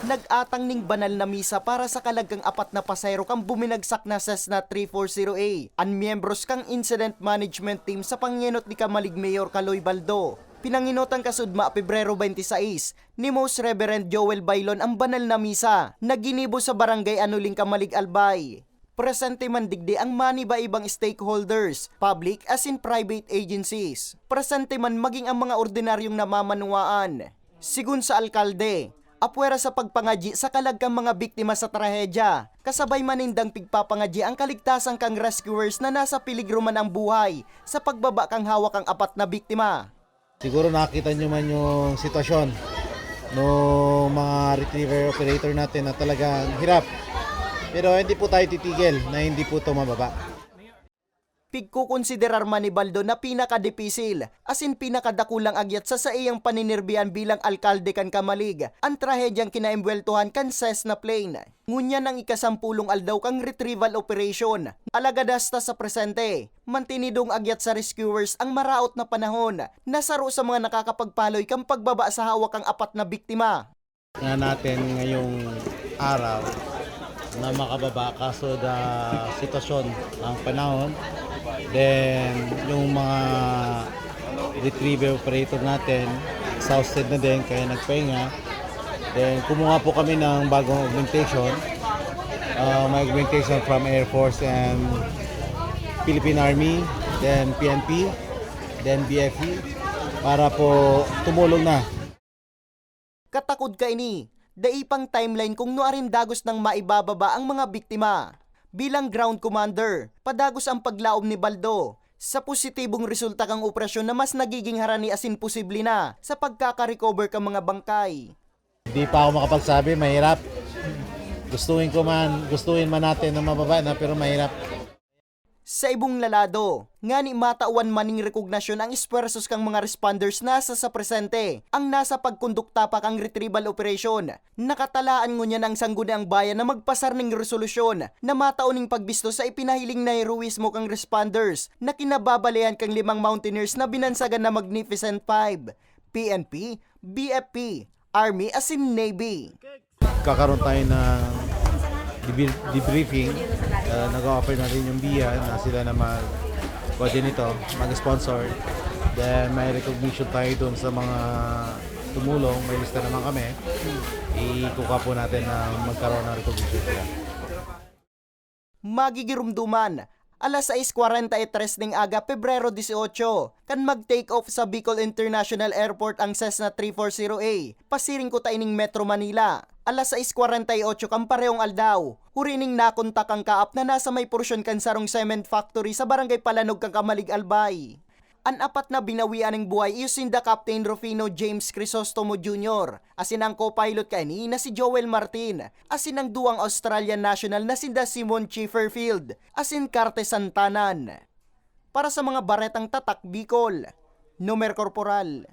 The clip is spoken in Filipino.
Nag-atang ning banal na misa para sa kalagang 4 na pasayro kang buminagsak na Cessna 340A. Ang miyembros kang incident management team sa pangyenot ni Kamalig Mayor Kaloy Baldo. Pinanginotan kasudma Pebrero 26 ni Most Reverend Joel Bailon ang banal na misa na ginibo sa barangay Anuling Kamalig Albay. Presente man digdi ang maniba-ibang stakeholders, public as in private agencies. Presente man maging ang mga ordinaryong namamanuaan. Sigun sa alkalde, apwera sa pagpangadyi sa kalagkang mga biktima sa trahedya, kasabay manindang pigpapangadyi ang kaligtasan kang rescuers na nasa peligro man ang buhay sa pagbaba kang hawak ang 4 na biktima. Siguro nakita nyo man yung sitwasyon ng mga retriever operator natin na talagang hirap. Pero hindi po tayo titigil na hindi po ito mababa. Pigkukonsiderar man ni Baldo na pinakadepisil, as in pinakadakulang agyat sa iyang paninirbihan bilang alkalde kan Kamalig, ang trahedyang kinaimbweltuhan kan Cessna plane. Ngunya ng ikasampulong aldaw kang retrieval operation, alagadasta sa presente, mantinidong agyat sa rescuers ang maraot na panahon, nasaro sa mga nakakapagpaloy kang pagbaba sa hawak ang 4 na biktima. Nga natin ngayong araw na makababa kaso da sitwasyon ng panahon. Then, yung mga retriever operator natin, exhausted na din, kaya nagpahinga. Then, kumuha po kami ng bagong augmentation. May augmentation from Air Force and Philippine Army, then PNP, then BFE, para po tumulong na. Katakod ka ini, daipang timeline kung nuarin dagos ng maibababa ang mga biktima. Bilang ground commander, padagos ang paglaom ni Baldo sa positibong resulta kang operasyon na mas nagiging harani asin posible na sa pagkaka-recover kang mga bangkay. Hindi pa ako makapagsabi, mahirap. Gustuin man natin na mababa na pero mahirap. Sa ibong lalado, nga ni matauan maning rekognasyon ang eswersos kang mga responders nasa sa presente, ang nasa pagkondukta pa kang retrieval operation. Nakatalaan ngunya ng sangguniang bayan na magpasar ng resolusyon na matauning pagbisto sa ipinahiling na heroismo kang responders na kinababalayan kang 5 mountaineers na binansagan na Magnificent 5, PNP, BFP, Army as in Navy. Kakaroon tayo ng debriefing. Nag-offer na rin yung BIA na sila na mag-coordinate, mag-sponsor. Then may recognition tayo dun sa mga tumulong. May lista naman kami. Ikuha po natin na magkaroon ng recognition sila. Magigirumduman, alas 6:43 ng aga, Pebrero 18, kan mag-take off sa Bicol International Airport ang Cessna 340A, pasiring ko taining Metro Manila. Alas 6:48 kang parehong aldaw, hurining nakontak ang kaap na nasa may porsyon kan sarong cement factory sa barangay Palanog kang Kamalig Albay. Ang 4 na binawian ng buhay iusinda Captain Rufino James Crisostomo Jr., asin ang co-pilot kaini na si Joel Martin, asin ang duwang Australian national na sinda Simon Chifferfield, asin Carte Santanan. Para sa mga baretang tatak Bicol, Nomer Corporal